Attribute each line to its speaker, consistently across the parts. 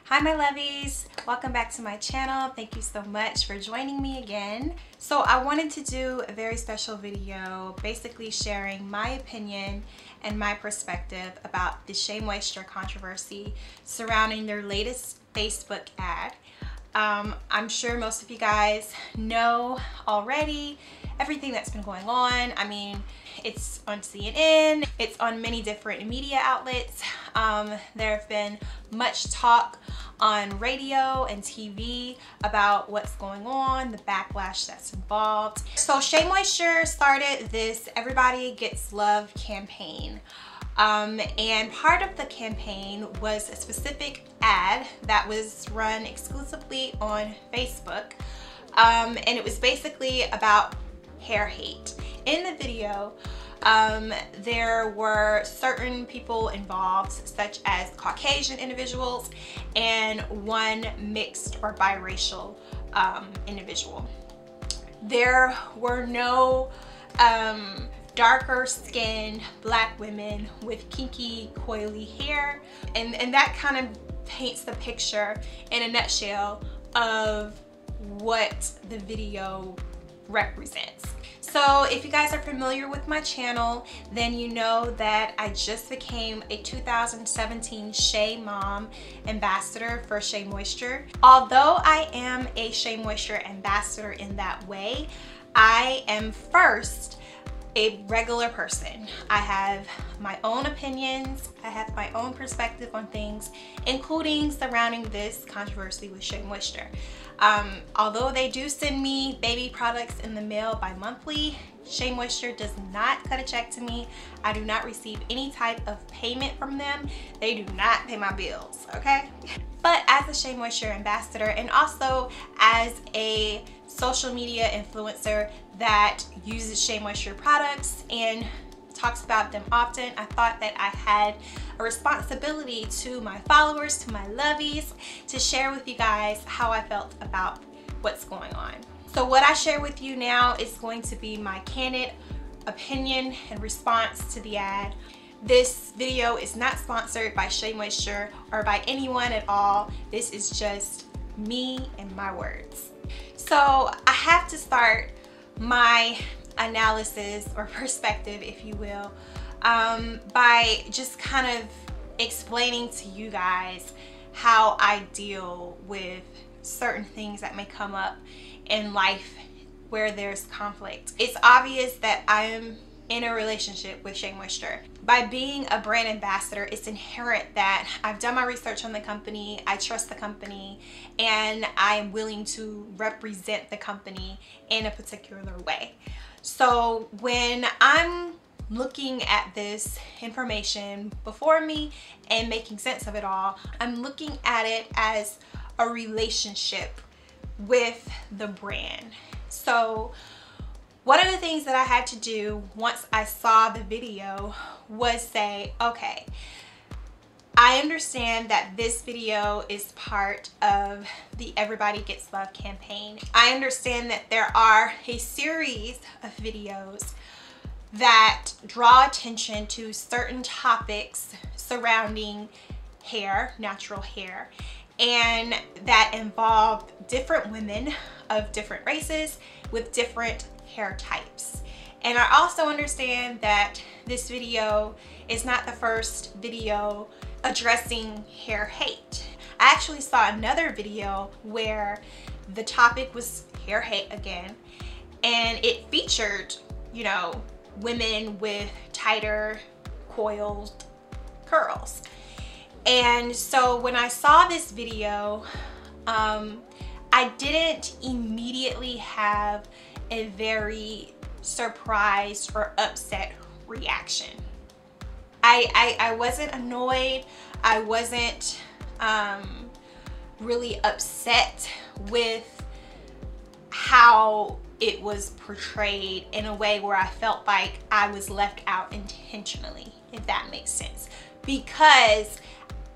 Speaker 1: Hi my lovies, welcome back to my channel. Thank you so much for joining me again. So I wanted to do a very special video basically sharing my opinion and my perspective about the SheaMoisture controversy surrounding their latest Facebook ad. I'm sure most of you guys know already everything that's been going on. I mean, it's on CNN, it's on many different media outlets. There have been much talk on radio and TV about what's going on, the backlash that's involved. So SheaMoisture started this Everybody Gets Love campaign. And part of the campaign was a specific ad that was run exclusively on Facebook. And it was basically about hair hate. In the video, there were certain people involved, such as Caucasian individuals and one mixed or biracial individual. There were no darker skinned black women with kinky coily hair, and that kind of paints the picture in a nutshell of what the video represents. So if you guys are familiar with my channel, then you know that I just became a 2017 Shea Mom Ambassador for SheaMoisture. Although I am a SheaMoisture ambassador in that way, I am first a regular person. I have my own opinions, I have my own perspective on things, including surrounding this controversy with SheaMoisture. Although they do send me baby products in the mail bi-monthly, SheaMoisture does not cut a check to me. I do not receive any type of payment from them. They do not pay my bills, okay? But as a SheaMoisture ambassador and also as a social media influencer that uses SheaMoisture products and talks about them often, I thought that I had a responsibility to my followers, to my lovies, to share with you guys how I felt about what's going on. So what I share with you now is going to be my candid opinion and response to the ad. This video is not sponsored by SheaMoisture or by anyone at all. This is just me and my words. So I have to start my analysis or perspective, if you will, by just kind of explaining to you guys how I deal with certain things that may come up in life where there's conflict. It's obvious that I am in a relationship with SheaMoisture. By being a brand ambassador, it's inherent that I've done my research on the company, I trust the company, and I am willing to represent the company in a particular way. So when I'm looking at this information before me and making sense of it all, I'm looking at it as a relationship with the brand. So one of the things that I had to do once I saw the video was say, okay, I understand that this video is part of the Everybody Gets Love campaign. I understand that there are a series of videos that draw attention to certain topics surrounding hair, natural hair, and that involve different women of different races with different hair types. And I also understand that this video is not the first video addressing hair hate. I actually saw another video where the topic was hair hate again, and it featured, you know, women with tighter coiled curls. And so when I saw this video, I didn't immediately have a very surprised or upset reaction. I wasn't annoyed. I wasn't really upset with how it was portrayed in a way where I felt like I was left out intentionally, if that makes sense, because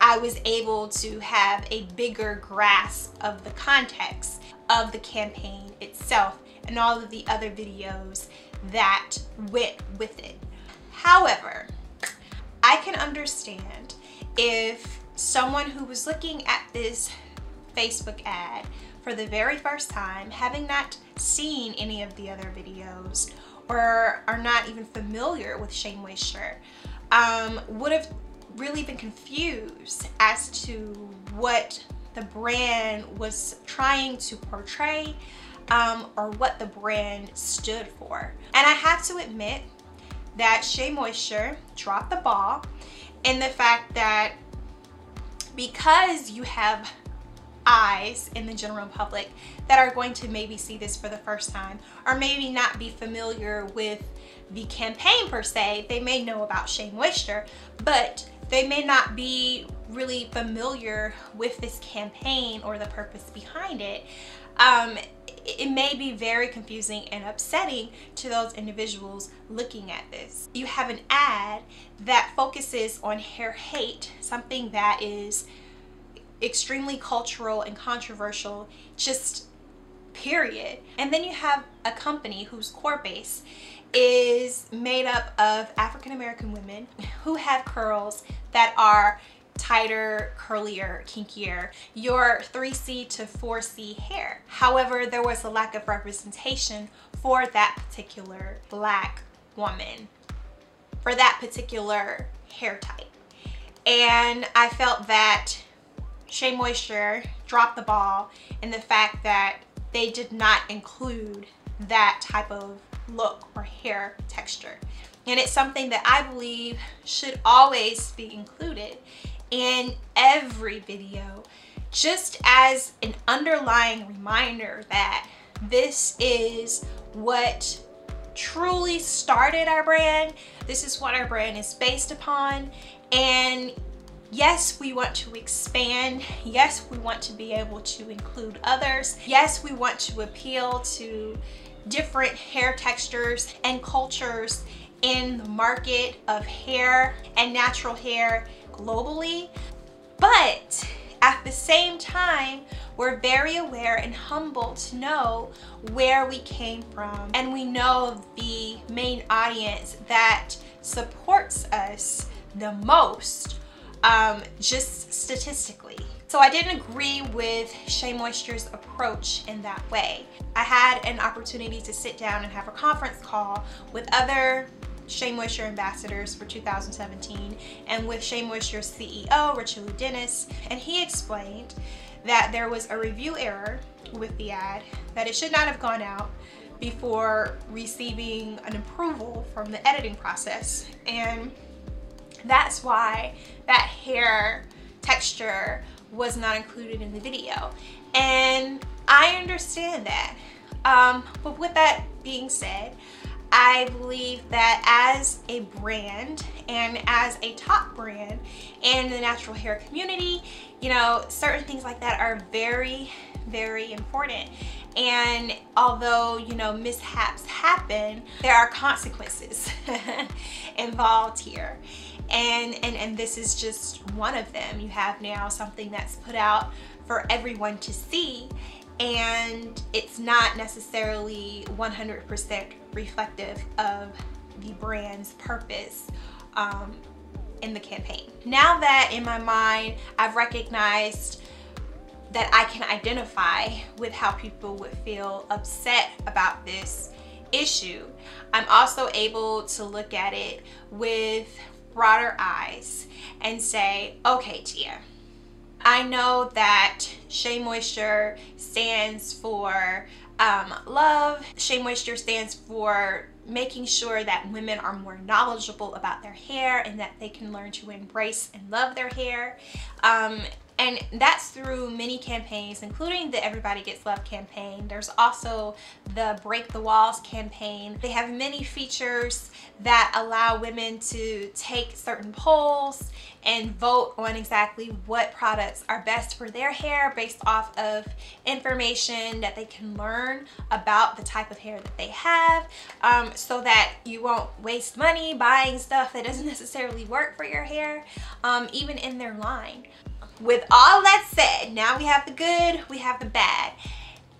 Speaker 1: I was able to have a bigger grasp of the context of the campaign itself and all of the other videos that went with it. However, I can understand if someone who was looking at this Facebook ad for the very first time, having not seen any of the other videos or are not even familiar with SheaMoisture, would have really been confused as to what the brand was trying to portray, or what the brand stood for. And I have to admit that SheaMoisture dropped the ball in the fact that because you have eyes in the general public that are going to maybe see this for the first time, or maybe not be familiar with the campaign per se. They may know about SheaMoisture, but they may not be really familiar with this campaign or the purpose behind it. It may be very confusing and upsetting to those individuals looking at this. You have an ad that focuses on hair hate, something that is extremely cultural and controversial, just period. And then you have a company whose core base is made up of African American women who have curls that are tighter, curlier, kinkier, your 3C to 4C hair. However, there was a lack of representation for that particular Black woman, for that particular hair type. And I felt that SheaMoisture dropped the ball in the fact that they did not include that type of look or hair texture. And it's something that I believe should always be included in every video, just as an underlying reminder that this is what truly started our brand. This is what our brand is based upon. And yes, we want to expand. Yes, we want to be able to include others. Yes, we want to appeal to different hair textures and cultures in the market of hair and natural hair globally. But at the same time, we're very aware and humble to know where we came from, and we know the main audience that supports us the most, just statistically. So I didn't agree with SheaMoisture's approach in that way. I had an opportunity to sit down and have a conference call with other SheaMoisture ambassadors for 2017 and with SheaMoisture's CEO, Richard Dennis, and he explained that there was a review error with the ad, that it should not have gone out before receiving an approval from the editing process, and that's why that hair texture was not included in the video. And I understand that, but with that being said, I believe that as a brand and as a top brand in the natural hair community, you know, certain things like that are very, very important. And although, you know, mishaps happen, there are consequences involved here. And this is just one of them. You have now something that's put out for everyone to see, and it's not necessarily 100% reflective of the brand's purpose in the campaign. Now that in my mind I've recognized that I can identify with how people would feel upset about this issue, I'm also able to look at it with broader eyes and say, okay, Tia, I know that SheaMoisture stands for love. SheaMoisture stands for making sure that women are more knowledgeable about their hair and that they can learn to embrace and love their hair. And that's through many campaigns, including the Everybody Gets Love campaign. There's also the Break the Walls campaign. They have many features that allow women to take certain polls and vote on exactly what products are best for their hair based off of information that they can learn about the type of hair that they have, so that you won't waste money buying stuff that doesn't necessarily work for your hair, even in their line. With all that said, now we have the good, we have the bad.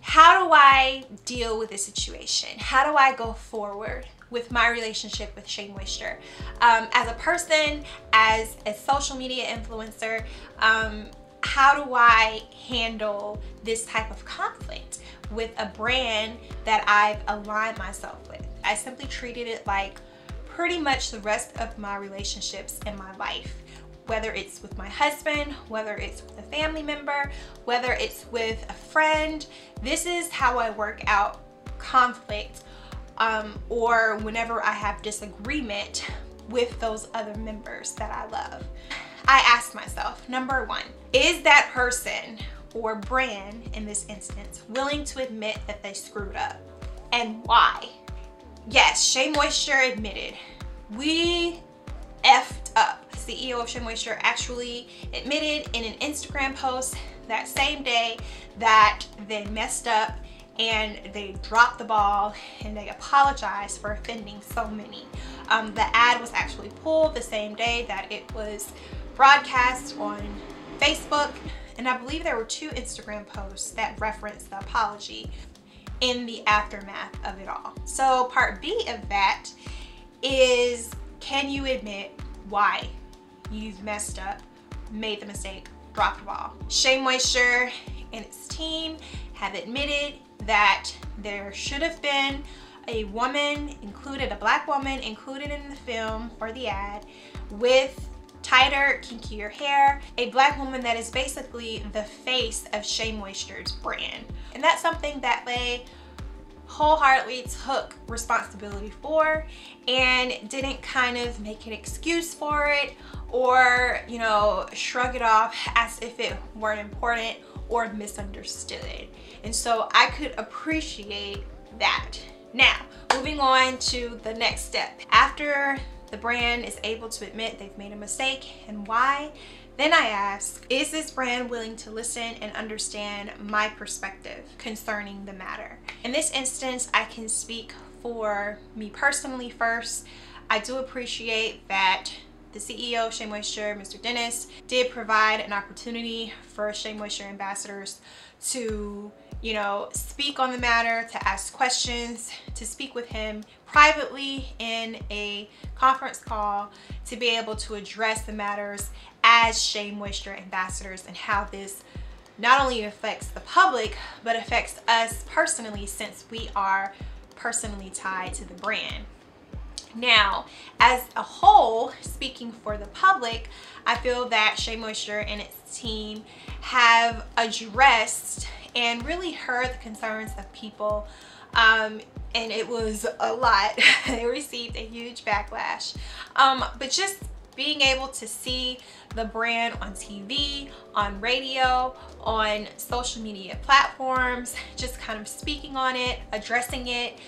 Speaker 1: How do I deal with this situation? How do I go forward with my relationship with SheaMoisture. As a person, as a social media influencer, how do I handle this type of conflict with a brand that I've aligned myself with? I simply treated it like pretty much the rest of my relationships in my life, whether it's with my husband, whether it's with a family member, whether it's with a friend. This is how I work out conflict, or whenever I have disagreement with those other members that I love. I ask myself, number one, is that person or brand in this instance willing to admit that they screwed up, and why? Yes, SheaMoisture admitted, we effed up. The CEO of SheaMoisture actually admitted in an Instagram post that same day that they messed up and they dropped the ball, and they apologized for offending so many. The ad was actually pulled the same day that it was broadcast on Facebook, and I believe there were 2 Instagram posts that referenced the apology in the aftermath of it all. So part B of that is, can you admit why you've messed up, made the mistake, dropped the ball? SheaMoisture and its team have admitted that there should have been a woman included, a black woman included in the film or the ad with tighter, kinkier hair, a black woman that is basically the face of SheaMoisture's brand. And that's something that they wholeheartedly took responsibility for and didn't kind of make an excuse for it, or, you know, shrug it off as if it weren't important or misunderstood. And so I could appreciate that. Now, moving on to the next step. After the brand is able to admit they've made a mistake and why, then I ask, is this brand willing to listen and understand my perspective concerning the matter? In this instance, I can speak for me personally first. I do appreciate that the CEO of SheaMoisture, Mr. Dennis, did provide an opportunity for SheaMoisture ambassadors to, you know, speak on the matter, to ask questions, to speak with him privately in a conference call, to be able to address the matters as SheaMoisture ambassadors, and how this not only affects the public but affects us personally, since we are personally tied to the brand. Now, as a whole, speaking for the public, I feel that SheaMoisture and its team have addressed and really heard the concerns of people, and it was a lot. They received a huge backlash, but just being able to see the brand on TV, on radio, on social media platforms, just kind of speaking on it, addressing it,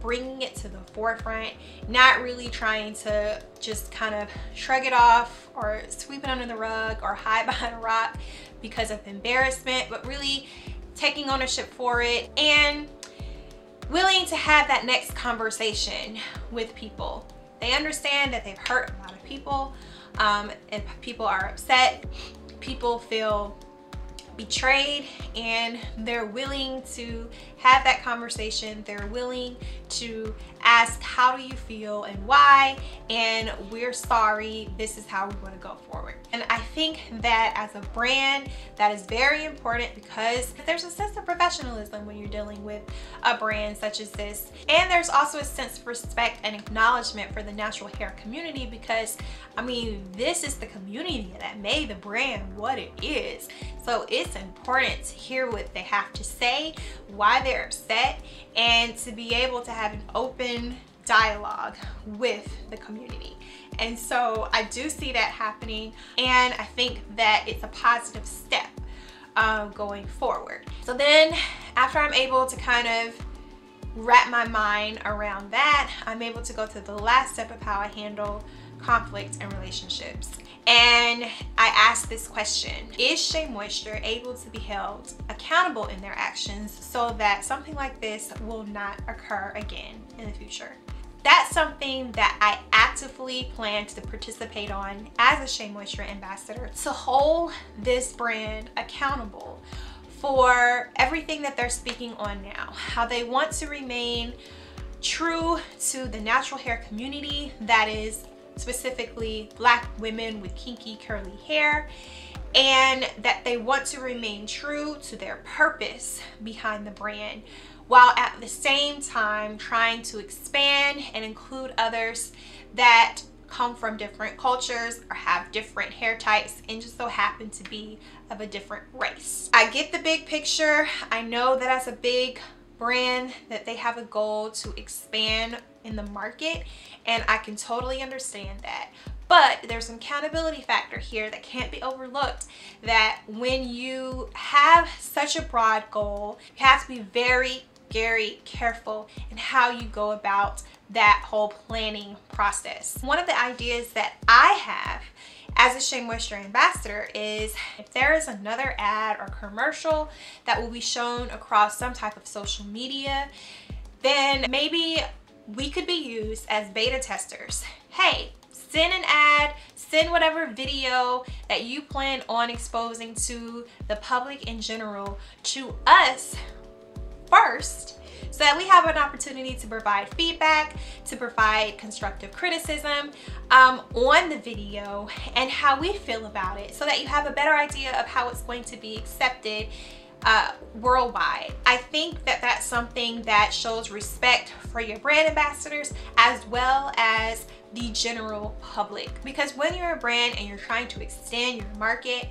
Speaker 1: bringing it to the forefront, not really trying to just kind of shrug it off or sweep it under the rug or hide behind a rock because of embarrassment, but really taking ownership for it and willing to have that next conversation with people. They understand that they've hurt a lot of people, and people are upset, people feel betrayed, and they're willing to have that conversation. They're willing to ask, how do you feel and why, and we're sorry, this is how we want to go forward. And I think that as a brand, that is very important, because there's a sense of professionalism when you're dealing with a brand such as this, and there's also a sense of respect and acknowledgement for the natural hair community, because I mean, this is the community that made the brand what it is. So it's important to hear what they have to say, why they're upset, and to be able to have an open dialogue with the community. And so I do see that happening, and I think that it's a positive step going forward. So then after I'm able to kind of wrap my mind around that, I'm able to go to the last step of how I handle conflict in relationships. And I asked this question: is SheaMoisture able to be held accountable in their actions so that something like this will not occur again in the future? That's something that I actively plan to participate on as a SheaMoisture ambassador, to hold this brand accountable for everything that they're speaking on now, how they want to remain true to the natural hair community, that is specifically Black women with kinky curly hair, and that they want to remain true to their purpose behind the brand, while at the same time trying to expand and include others that come from different cultures or have different hair types and just so happen to be of a different race. I get the big picture. I know that as a big brand that they have a goal to expand in the market, and I can totally understand that. But there's an accountability factor here that can't be overlooked, that when you have such a broad goal, you have to be very careful in how you go about that whole planning process. One of the ideas that I have as a SheaMoisture ambassador is, if there is another ad or commercial that will be shown across some type of social media, then maybe we could be used as beta testers. Hey, send an ad, send whatever video that you plan on exposing to the public in general to us first, so that we have an opportunity to provide feedback, to provide constructive criticism on the video and how we feel about it, so that you have a better idea of how it's going to be accepted worldwide. I think that that's something that shows respect for your brand ambassadors as well as the general public, because when you're a brand and you're trying to extend your market,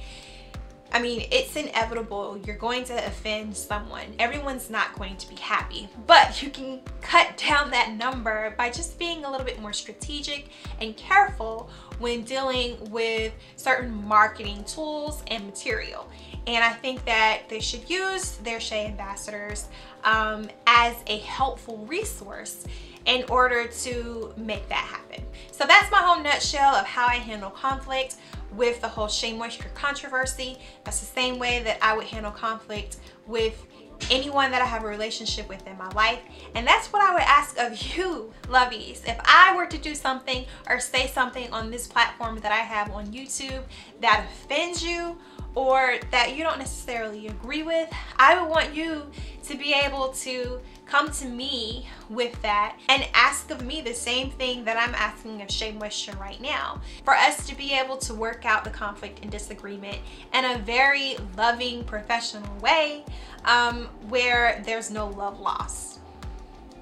Speaker 1: I mean, it's inevitable you're going to offend someone. Everyone's not going to be happy, but you can cut down that number by just being a little bit more strategic and careful when dealing with certain marketing tools and material. And I think that they should use their Shea ambassadors as a helpful resource in order to make that happen. So that's my whole nutshell of how I handle conflict with the whole SheaMoisture controversy. That's the same way that I would handle conflict with anyone that I have a relationship with in my life. And that's what I would ask of you, lovies. If I were to do something or say something on this platform that I have on YouTube that offends you, or that you don't necessarily agree with, I would want you to be able to come to me with that and ask of me the same thing that I'm asking of SheaMoisture right now, for us to be able to work out the conflict and disagreement in a very loving, professional way where there's no love lost.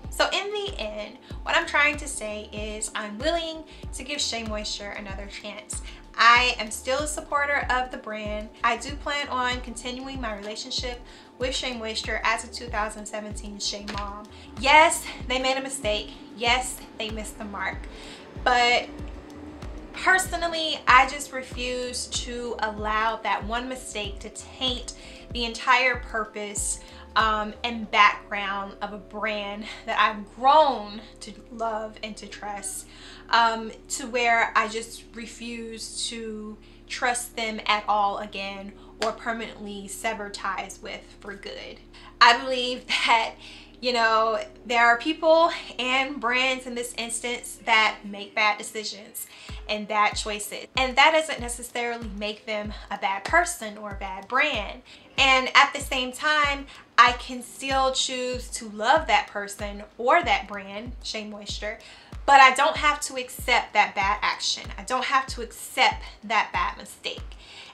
Speaker 1: So in the end, what I'm trying to say is I'm willing to give SheaMoisture another chance. I am still a supporter of the brand. I do plan on continuing my relationship with SheaMoisture as a 2017 Shea Mom. Yes, they made a mistake. Yes, they missed the mark. But personally, I just refuse to allow that one mistake to taint the entire purpose and background of a brand that I've grown to love and to trust, to where I just refuse to trust them at all again or permanently sever ties with for good. I believe that, you know, there are people and brands in this instance that make bad decisions and bad choices, and that doesn't necessarily make them a bad person or a bad brand. And at the same time, I can still choose to love that person or that brand, SheaMoisture, but I don't have to accept that bad action. I don't have to accept that bad mistake.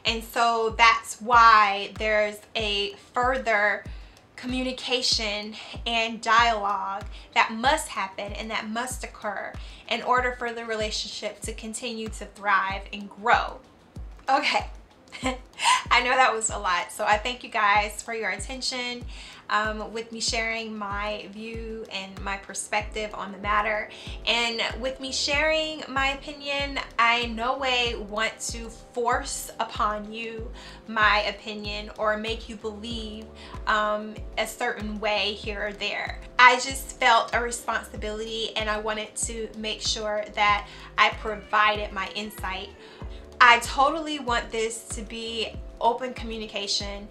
Speaker 1: And so that's why there's a further communication and dialogue that must happen and that must occur in order for the relationship to continue to thrive and grow. Okay. I know that was a lot, so I thank you guys for your attention with me sharing my view and my perspective on the matter. And with me sharing my opinion, I in no way want to force upon you my opinion or make you believe a certain way here or there. I just felt a responsibility and I wanted to make sure that I provided my insight. I totally want this to be open communication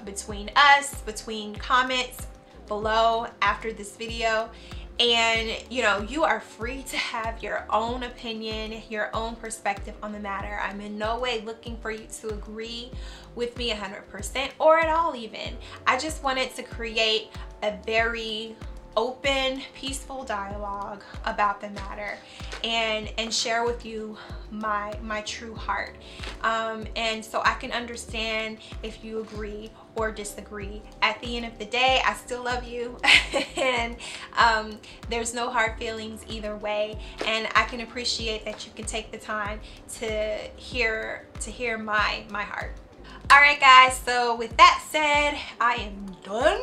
Speaker 1: between us, between comments below after this video. And you know, you are free to have your own opinion, your own perspective on the matter. I'm in no way looking for you to agree with me 100% or at all even. I just wanted to create a very open, peaceful dialogue about the matter and share with you my true heart, and so I can understand if you agree or disagree. At the end of the day, I still love you and there's no hard feelings either way, and I can appreciate that you can take the time to hear my heart. All right guys, so with that said, I am done.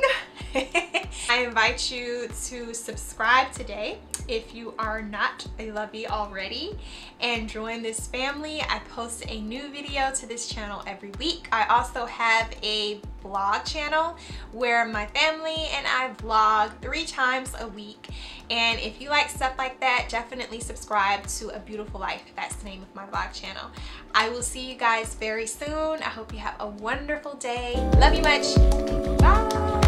Speaker 1: I invite you to subscribe today if you are not a lovey already, and join this family. I post a new video to this channel every week. I also have a vlog channel where my family and I vlog 3 times a week, and if you like stuff like that, definitely subscribe to A Beautiful Life. That's the name of my vlog channel. I will see you guys very soon. I hope you have a wonderful day. Love you much. Bye.